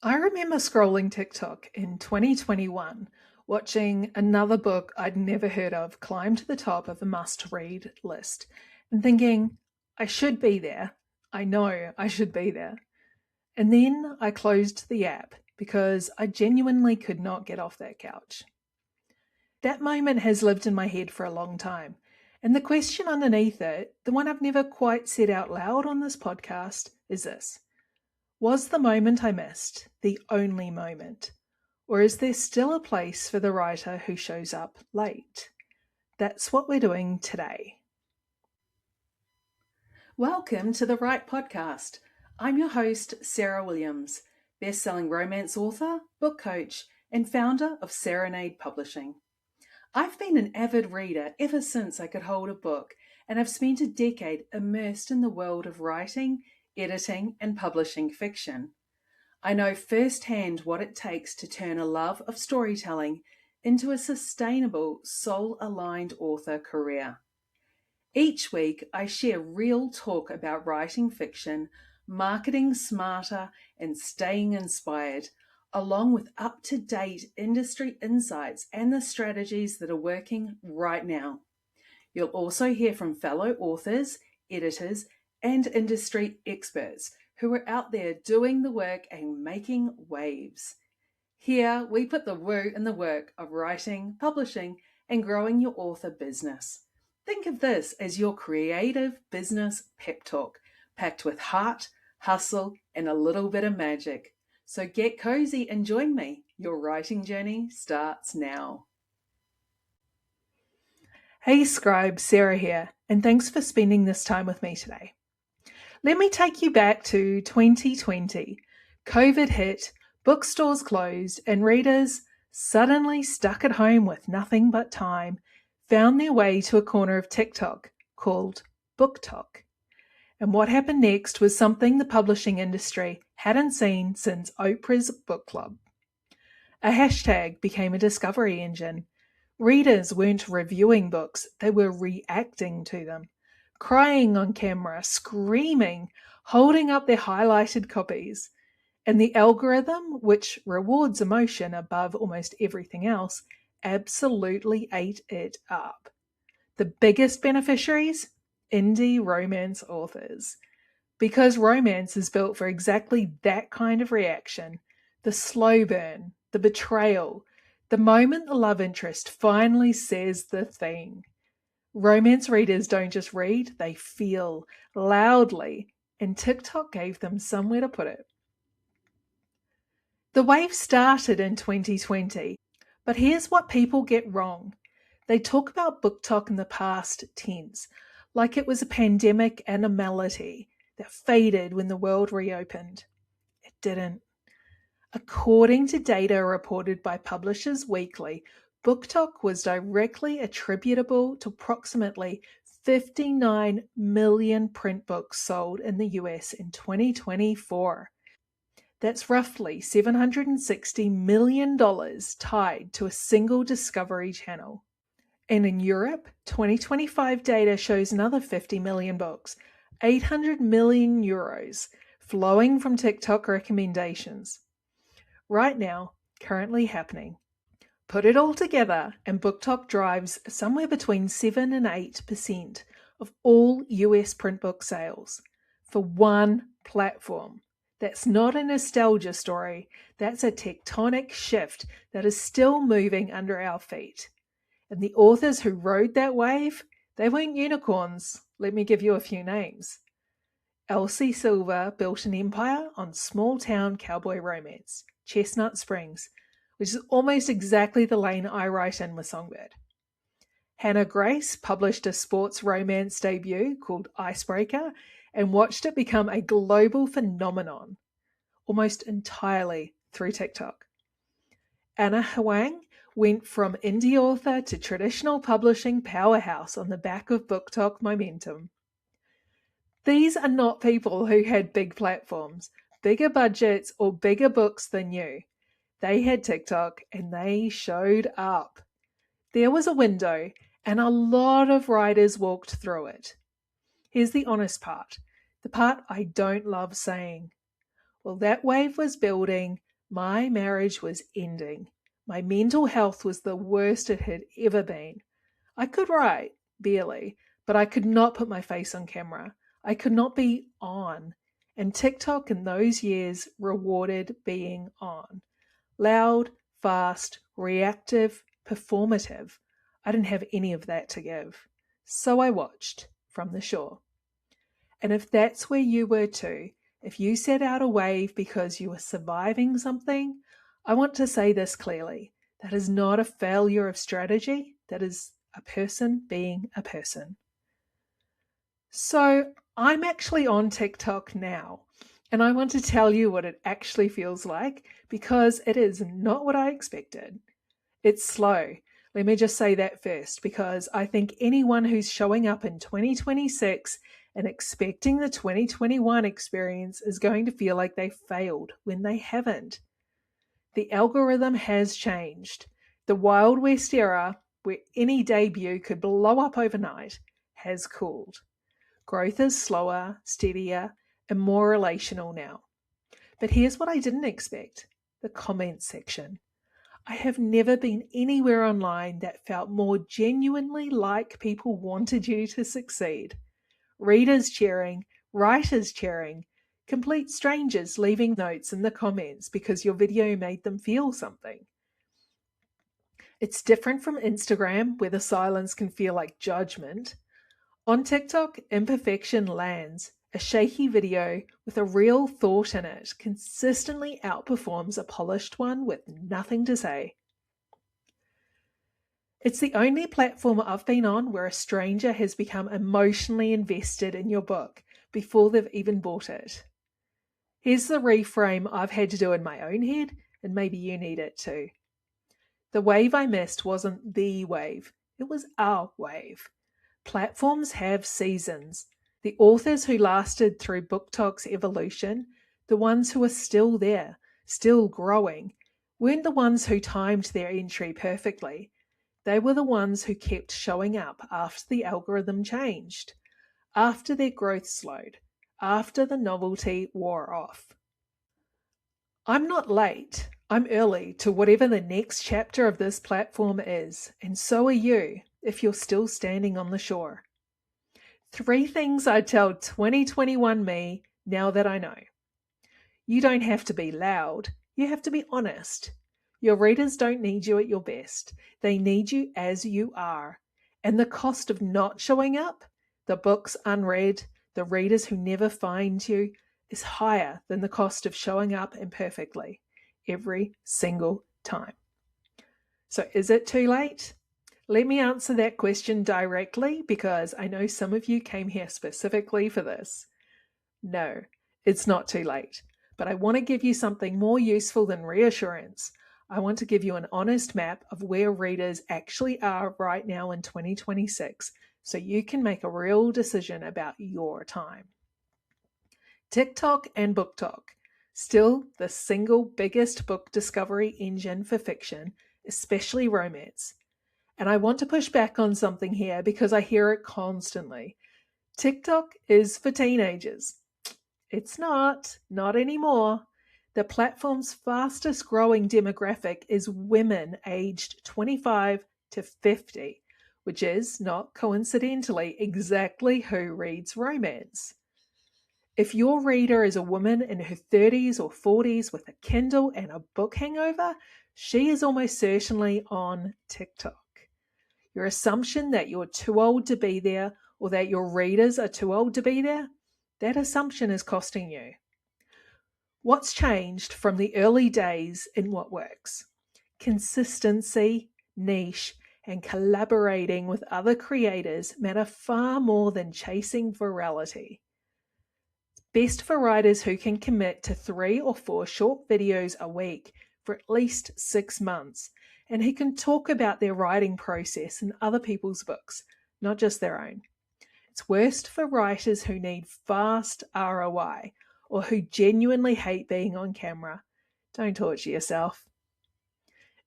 I remember scrolling TikTok in 2021, watching another book I'd never heard of climb to the top of a must-read list, and thinking, I should be there. I know I should be there. And then I closed the app because I genuinely could not get off that couch. That moment has lived in my head for a long time. And the question underneath it, the one I've never quite said out loud on this podcast, is this. Was the moment I missed the only moment? Or is there still a place for the writer who shows up late? That's what we're doing today. Welcome to the Write Podcast. I'm your host, Sarah Williams, best-selling romance author, book coach, and founder of Serenade Publishing. I've been an avid reader ever since I could hold a book, and I've spent a decade immersed in the world of writing, editing, and publishing fiction. I know firsthand what it takes to turn a love of storytelling into a sustainable, soul-aligned author career. Each week, I share real talk about writing fiction, marketing smarter, and staying inspired, along with up-to-date industry insights and the strategies that are working right now. You'll also hear from fellow authors, editors, and industry experts who are out there doing the work and making waves. Here, we put the woo in the work of writing, publishing, and growing your author business. Think of this as your creative business pep talk, packed with heart, hustle, and a little bit of magic. So get cozy and join me. Your writing journey starts now. Hey scribe, Sarah here, and thanks for spending this time with me today. Let me take you back to 2020. COVID hit, bookstores closed, and readers, suddenly stuck at home with nothing but time, found their way to a corner of TikTok called BookTok. And what happened next was something the publishing industry hadn't seen since Oprah's book club. A hashtag became a discovery engine. Readers weren't reviewing books, they were reacting to them, crying on camera, screaming, holding up their highlighted copies. And the algorithm, which rewards emotion above almost everything else, absolutely ate it up. The biggest beneficiaries? Indie romance authors. Because romance is built for exactly that kind of reaction, the slow burn, the betrayal, the moment the love interest finally says the thing. Romance readers don't just read, they feel loudly, and TikTok gave them somewhere to put it. The wave started in 2020, but here's what people get wrong. They talk about BookTok in the past tense, like it was a pandemic anomaly that faded when the world reopened. It didn't. According to data reported by Publishers Weekly, BookTok was directly attributable to approximately 59 million print books sold in the US in 2024. That's roughly $760 million tied to a single Discovery Channel. And in Europe, 2025 data shows another 50 million books, 800 million euros, flowing from TikTok recommendations. Right now, currently happening. Put it all together and BookTok drives somewhere between 7 and 8% of all US print book sales for one platform. That's not a nostalgia story, that's a tectonic shift that is still moving under our feet. And the authors who rode that wave, they weren't unicorns. Let me give you a few names. Elsie Silver built an empire on small-town cowboy romance, Chestnut Springs, which is almost exactly the lane I write in with Songbird. Hannah Grace published a sports romance debut called Icebreaker and watched it become a global phenomenon, almost entirely through TikTok. Anna Huang went from indie author to traditional publishing powerhouse on the back of BookTok momentum. These are not people who had big platforms, bigger budgets, or bigger books than you. They had TikTok and they showed up. There was a window and a lot of writers walked through it. Here's the honest part, the part I don't love saying. Well, that wave was building My marriage was ending. My mental health was the worst it had ever been. I could write, barely, but I could not put my face on camera. I could not be on. And TikTok in those years rewarded being on. Loud, fast, reactive, performative. I didn't have any of that to give. So I watched from the shore. And if that's where you were too, if you set out a wave because you were surviving something, I want to say this clearly. That is not a failure of strategy. That is a person being a person. So I'm actually on TikTok now, and I want to tell you what it actually feels like because it is not what I expected. It's slow. Let me just say that first, because I think anyone who's showing up in 2026 and expecting the 2021 experience is going to feel like they failed when they haven't. The algorithm has changed. The Wild West era, where any debut could blow up overnight, has cooled. Growth is slower, steadier, and more relational now. But here's what I didn't expect: the comments section. I have never been anywhere online that felt more genuinely like people wanted you to succeed. Readers cheering, writers cheering, complete strangers leaving notes in the comments because your video made them feel something. It's different from Instagram, where the silence can feel like judgment. On TikTok, imperfection lands. A shaky video with a real thought in it consistently outperforms a polished one with nothing to say. It's the only platform I've been on where a stranger has become emotionally invested in your book before they've even bought it. Here's the reframe I've had to do in my own head, and maybe you need it too. The wave I missed wasn't the wave, it was our wave. Platforms have seasons. The authors who lasted through BookTok's evolution, the ones who are still there, still growing, weren't the ones who timed their entry perfectly. They were the ones who kept showing up after the algorithm changed, after their growth slowed, after the novelty wore off. I'm not late, I'm early to whatever the next chapter of this platform is, and so are you if you're still standing on the shore. 3 things I'd tell 2021 me now that I know. You don't have to be loud, you have to be honest. Your readers don't need you at your best. They need you as you are. And the cost of not showing up, the books unread, the readers who never find you, is higher than the cost of showing up imperfectly every single time. So is it too late? Let me answer that question directly because I know some of you came here specifically for this. No, it's not too late. But I want to give you something more useful than reassurance. I want to give you an honest map of where readers actually are right now in 2026 so you can make a real decision about your time. TikTok and BookTok, still the single biggest book discovery engine for fiction, especially romance. And I want to push back on something here because I hear it constantly. TikTok is for teenagers. It's not anymore. The platform's fastest growing demographic is women aged 25 to 50, which is, not coincidentally, exactly who reads romance. If your reader is a woman in her 30s or 40s with a Kindle and a book hangover, she is almost certainly on TikTok. Your assumption that you're too old to be there or that your readers are too old to be there, that assumption is costing you. What's changed from the early days in what works? Consistency, niche, and collaborating with other creators matter far more than chasing virality. Best for writers who can commit to 3 or 4 short videos a week for at least 6 months, and who can talk about their writing process in other people's books, not just their own. It's worst for writers who need fast ROI or who genuinely hate being on camera. Don't torture yourself.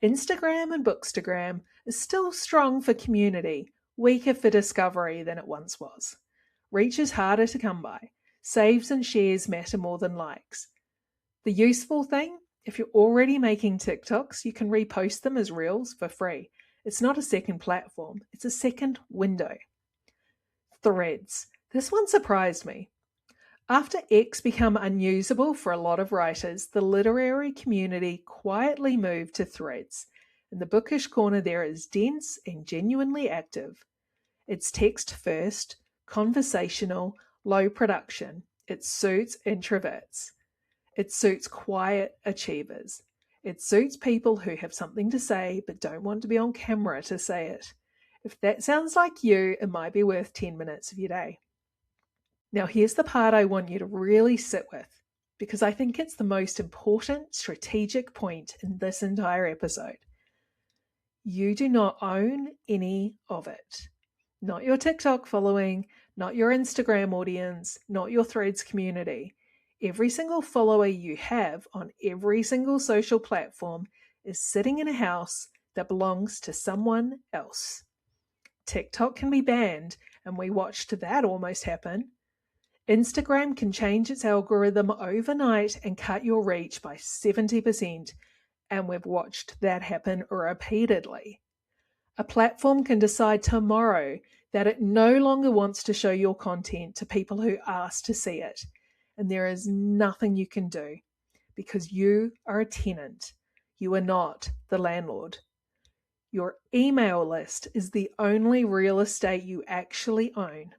Instagram and Bookstagram is still strong for community, weaker for discovery than it once was. Reach is harder to come by. Saves and shares matter more than likes. The useful thing? If you're already making TikToks, you can repost them as Reels for free. It's not a second platform, it's a second window. Threads. This one surprised me. After X became unusable for a lot of writers, the literary community quietly moved to Threads, and the bookish corner there is dense and genuinely active. It's text first, conversational, low production. It suits introverts. It suits quiet achievers. It suits people who have something to say but don't want to be on camera to say it. If that sounds like you, it might be worth 10 minutes of your day. Now, here's the part I want you to really sit with, because I think it's the most important strategic point in this entire episode. You do not own any of it. Not your TikTok following, not your Instagram audience, not your Threads community. Every single follower you have on every single social platform is sitting in a house that belongs to someone else. TikTok can be banned, and we watched that almost happen. Instagram can change its algorithm overnight and cut your reach by 70%, and we've watched that happen repeatedly. A platform can decide tomorrow that it no longer wants to show your content to people who ask to see it, and there is nothing you can do because you are a tenant. You are not the landlord. Your email list is the only real estate you actually own.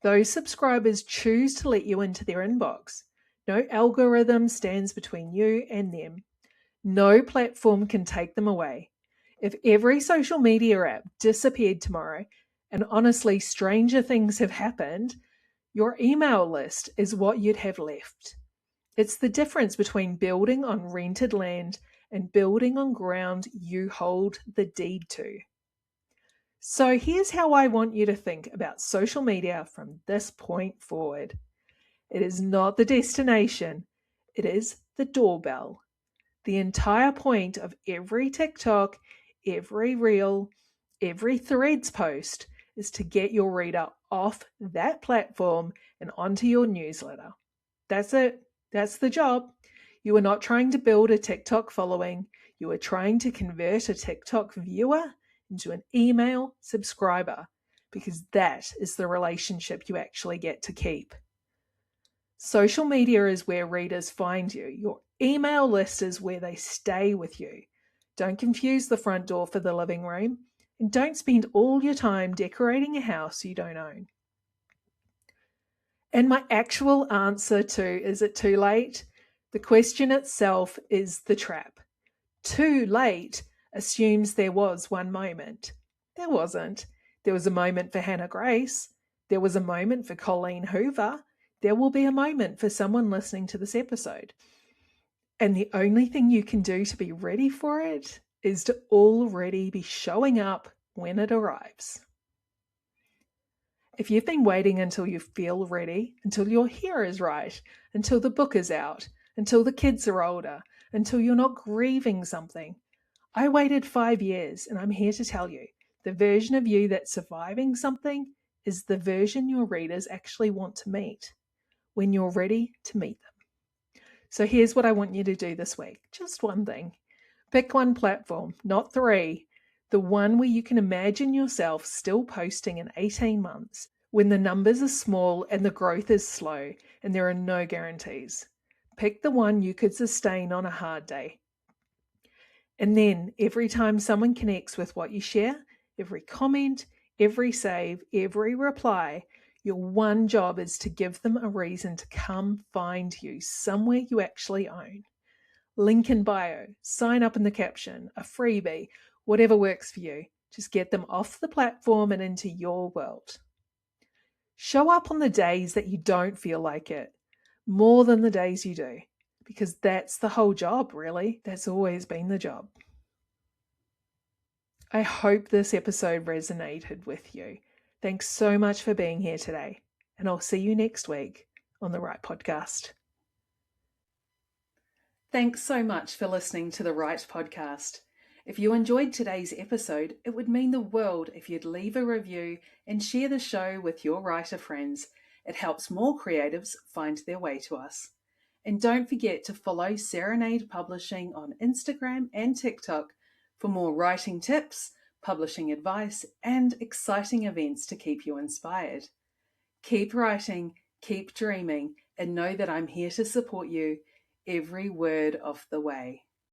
Those subscribers choose to let you into their inbox. No algorithm stands between you and them. No platform can take them away. If every social media app disappeared tomorrow, and honestly, stranger things have happened, your email list is what you'd have left. It's the difference between building on rented land and building on ground you hold the deed to. So here's how I want you to think about social media from this point forward. It is not the destination, it is the doorbell. The entire point of every TikTok, every Reel, every Threads post is to get your reader off that platform and onto your newsletter. That's it. That's the job. You are not trying to build a TikTok following. You are trying to convert a TikTok viewer into an email subscriber, because that is the relationship you actually get to keep. Social media is where readers find you. Your email list is where they stay with you. Don't confuse the front door for the living room, and don't spend all your time decorating a house you don't own. And my actual answer to is it too late? The question itself is the trap. Too late assumes there was one moment. There wasn't. There was a moment for Hannah Grace. There was a moment for Colleen Hoover. There will be a moment for someone listening to this episode. And the only thing you can do to be ready for it is to already be showing up when it arrives. If you've been waiting until you feel ready, until your hair is right, until the book is out, until the kids are older, until you're not grieving something, I waited 5 years, and I'm here to tell you, the version of you that's surviving something is the version your readers actually want to meet when you're ready to meet them. So here's what I want you to do this week. Just one thing. Pick one platform, not 3. The one where you can imagine yourself still posting in 18 months when the numbers are small and the growth is slow and there are no guarantees. Pick the one you could sustain on a hard day. And then every time someone connects with what you share, every comment, every save, every reply, your one job is to give them a reason to come find you somewhere you actually own. Link in bio, sign up in the caption, a freebie, whatever works for you. Just get them off the platform and into your world. Show up on the days that you don't feel like it, more than the days you do, because that's the whole job, really. That's always been the job. I hope this episode resonated with you. Thanks so much for being here today, and I'll see you next week on the Right Podcast. Thanks so much for listening to the Right Podcast. If you enjoyed today's episode, it would mean the world if you'd leave a review and share the show with your writer friends. It helps more creatives find their way to us. And don't forget to follow Serenade Publishing on Instagram and TikTok for more writing tips, publishing advice, and exciting events to keep you inspired. Keep writing, keep dreaming, and know that I'm here to support you every word of the way.